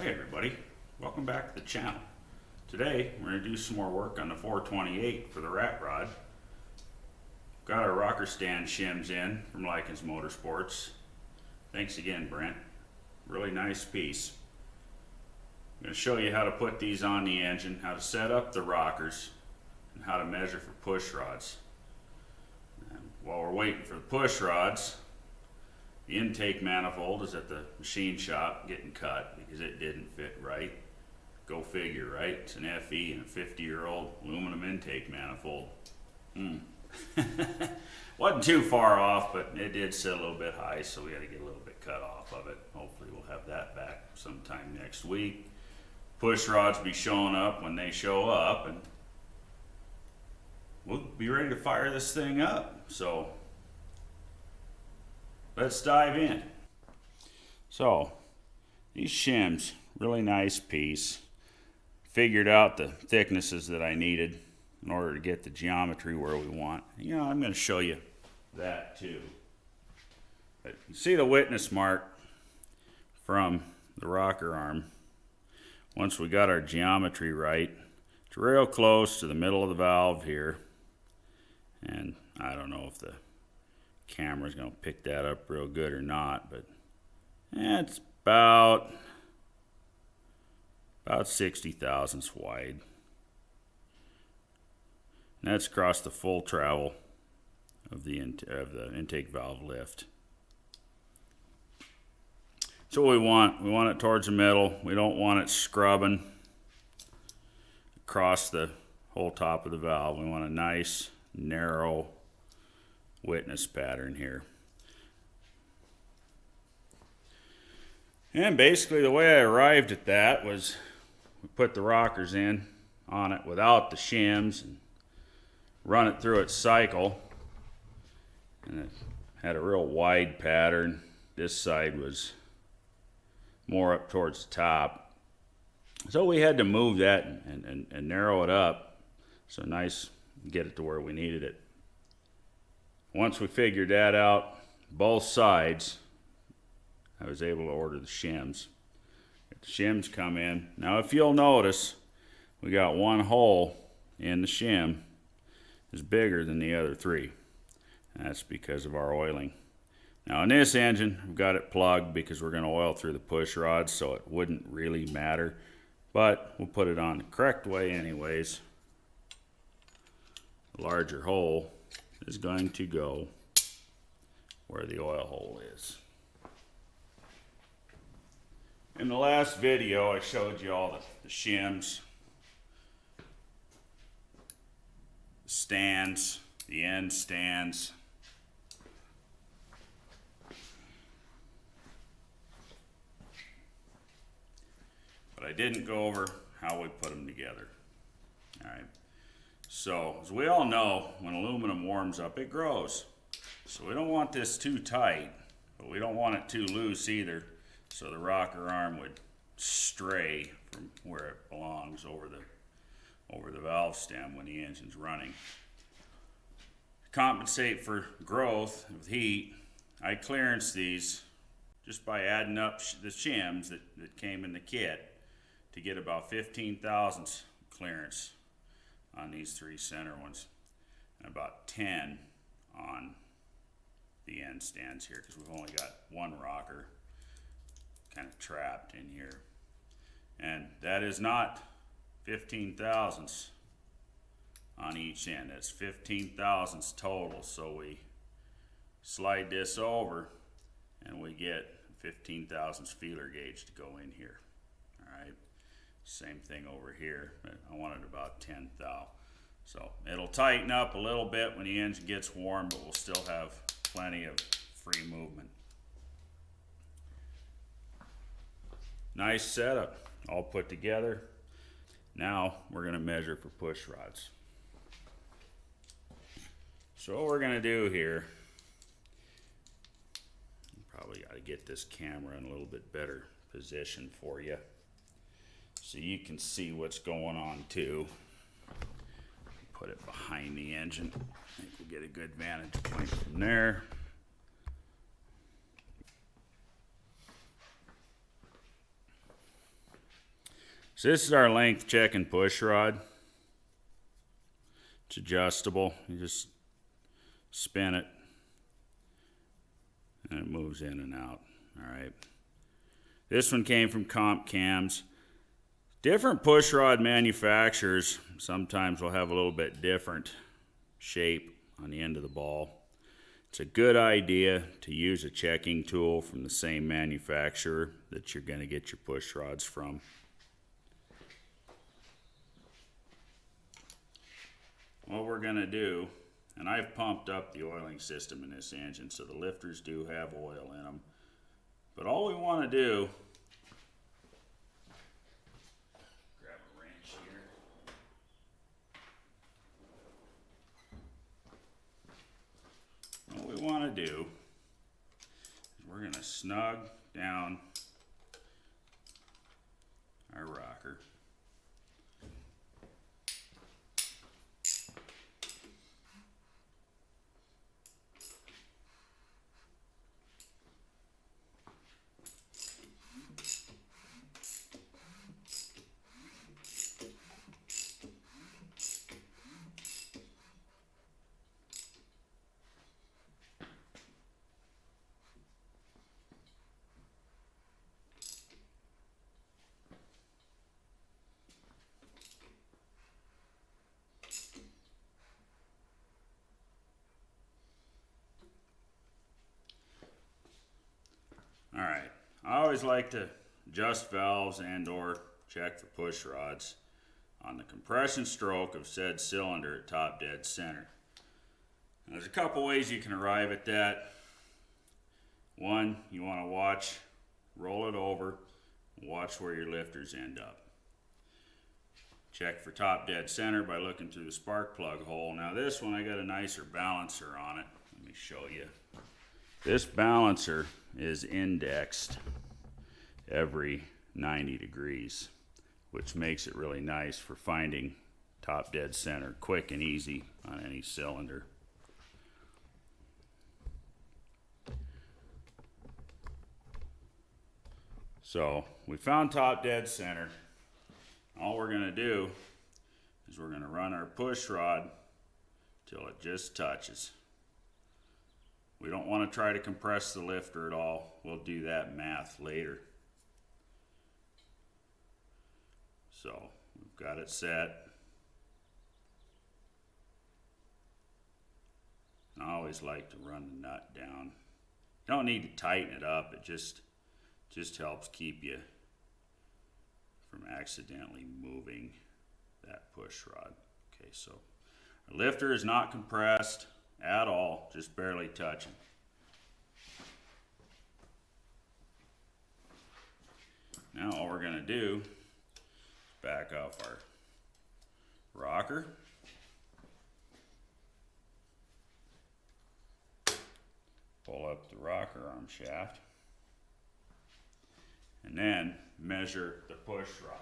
Hey everybody, welcome back to the channel. Today we're going to do some more work on the 428 for the rat rod. Got our rocker stand shims in from Likens Motorsports. Thanks again, Brent. Really nice piece. I'm going to show you how to put these on the engine, how to set up the rockers, and how to measure for push rods. And while we're waiting for the push rods, the intake manifold is at the machine shop getting cut because it didn't fit right. Go figure, right? It's an FE and a 50-year-old aluminum intake manifold. Wasn't too far off, but it did sit a little bit high, so we had to get a little bit cut off of it. Hopefully we'll have that back sometime next week. Push rods be showing up when they show up, and we'll be ready to fire this thing up. So let's dive in. So these shims, really nice piece. Figured out the thicknesses that I needed in order to get the geometry where we want. You know, I'm going to show you that too. But you see the witness mark from the rocker arm. Once we got our geometry right, it's real close to the middle of the valve here. And I don't know if the camera's going to pick that up real good or not, but it's about 60 thousandths wide. And that's across the full travel of the intake valve lift. So what we want it towards the middle. We don't want it scrubbing across the whole top of the valve. We want a nice narrow witness pattern here. And basically the way I arrived at that was we put the rockers in on it without the shims and run it through its cycle, and it had a real wide pattern. This side was more up towards the top, so we had to move that and narrow it up so nice, get it to where we needed it. Once we figured that out, both sides, I was able to order the shims. Get the shims come in. Now if you'll notice, we got one hole in the shim is bigger than the other three. And that's because of our oiling. Now in this engine, we've got it plugged because we're going to oil through the push rods, so it wouldn't really matter. But we'll put it on the correct way anyways. The larger hole is going to go where the oil hole is. In the last video, I showed you all the shims, the stands, the end stands. But I didn't go over how we put them together. All right. So, as we all know, when aluminum warms up, it grows. So we don't want this too tight, but we don't want it too loose either, so the rocker arm would stray from where it belongs over the valve stem when the engine's running. To compensate for growth with heat, I clearance these just by adding up the shims that came in the kit to get about 15 thousandths clearance on these three center ones, and about 10 on the end stands here, because we've only got one rocker kind of trapped in here. And that is not 15 thousandths on each end. That's 15 thousandths total. So we slide this over and we get 15 thousandths feeler gauge to go in here. All right. Same thing over here. I wanted about 10 thou. So it'll tighten up a little bit when the engine gets warm, but we'll still have plenty of free movement. Nice setup, all put together. Now we're going to measure for push rods. So what we're going to do here, probably got to get this camera in a little bit better position for you so you can see what's going on too. Put it behind the engine. I think we'll get a good vantage point from there. So this is our length checking push rod. It's adjustable. You just spin it and it moves in and out. All right. This one came from Comp Cams. Different push rod manufacturers sometimes will have a little bit different shape on the end of the ball. It's a good idea to use a checking tool from the same manufacturer that you're going to get your push rods from. What we're going to do, and I've pumped up the oiling system in this engine, so the lifters do have oil in them. But all we want to do, grab a wrench here. What we want to do is we're going to snug down our rocker. Alright, I always like to adjust valves and or check for push rods on the compression stroke of said cylinder at top dead center. Now, there's a couple ways you can arrive at that. One, you want to watch, roll it over, watch where your lifters end up. Check for top dead center by looking through the spark plug hole. Now this one I got a nicer balancer on it. Let me show you. This balancer is indexed every 90 degrees, which makes it really nice for finding top dead center quick and easy on any cylinder. So we found top dead center. All we're going to do is we're going to run our push rod till it just touches. We don't want to try to compress the lifter at all. We'll do that math later. So we've got it set. And I always like to run the nut down. You don't need to tighten it up. It just helps keep you from accidentally moving that push rod. Okay, so our lifter is not compressed at all, just barely touching. Now all we're going to do is back off our rocker. Pull up the rocker arm shaft. And then measure the push rod.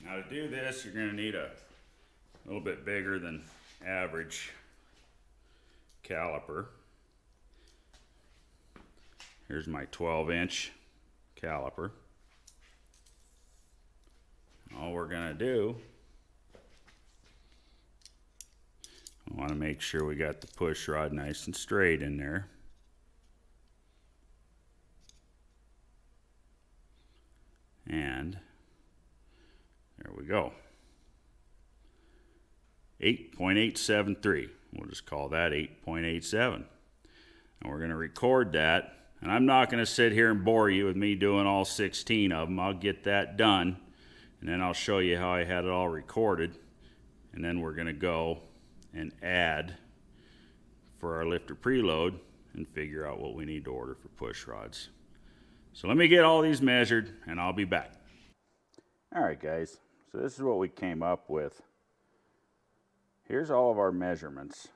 Now to do this, you're going to need a little bit bigger than average caliper. Here's my 12-inch caliper. All we're going to do, I want to make sure we got the push rod nice and straight in there. And there we go. 8.873. We'll just call that 8.87. And we're going to record that. And I'm not going to sit here and bore you with me doing all 16 of them. I'll get that done. And then I'll show you how I had it all recorded. And then we're going to go and add for our lifter preload and figure out what we need to order for push rods. So let me get all these measured and I'll be back. All right, guys. So this is what we came up with. Here's all of our measurements.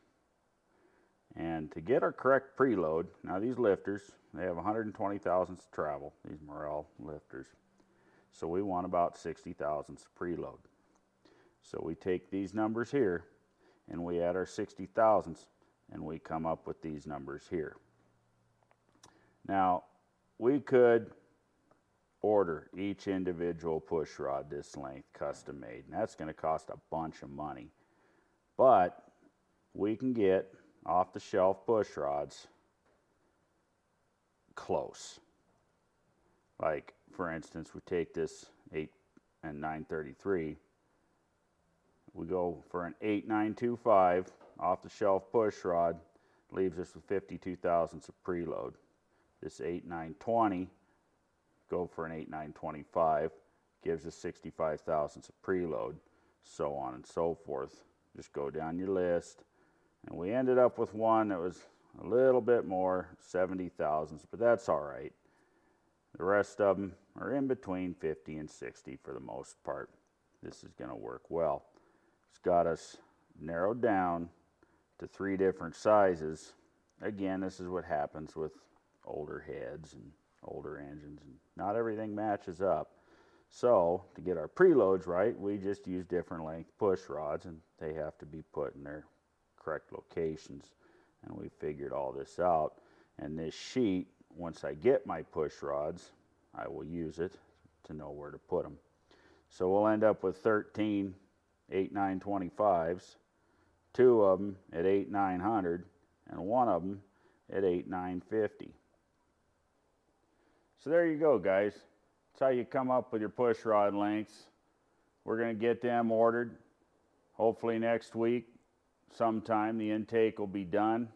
And to get our correct preload, now these lifters, they have 120 thousandths travel, these Morel lifters. So we want about 60 thousandths preload. So we take these numbers here and we add our 60 thousandths and we come up with these numbers here. Now, we could order each individual push rod this length custom made, and that's going to cost a bunch of money. But we can get off the shelf push rods close. Like for instance, we take this 8 and 933, we go for an 8925 off the shelf push rod, leaves us with 52 thousandths of preload. This 8920, go for an 8925, gives us 65 thousandths of preload, so on and so forth. Just go down your list, and we ended up with one that was a little bit more, 70 thousandths, but that's all right. The rest of them are in between 50 and 60 for the most part. This is going to work well. It's got us narrowed down to 3 different sizes. Again, this is what happens with older heads and older engines, and not everything matches up. So to get our preloads right, we just use different length push rods, and they have to be put in their correct locations. And we figured all this out. And this sheet, once I get my push rods, I will use it to know where to put them. So we'll end up with 13 8925s, 2 of them at 8900, and 1 of them at 8950. So there you go, guys. That's how you come up with your push rod lengths. We're going to get them ordered. Hopefully next week sometime the intake will be done.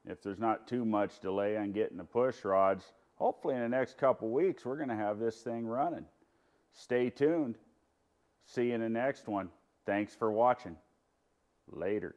If there's not too much delay on getting the push rods, hopefully in the next couple weeks we're going to have this thing running. Stay tuned. See you in the next one. Thanks for watching. Later.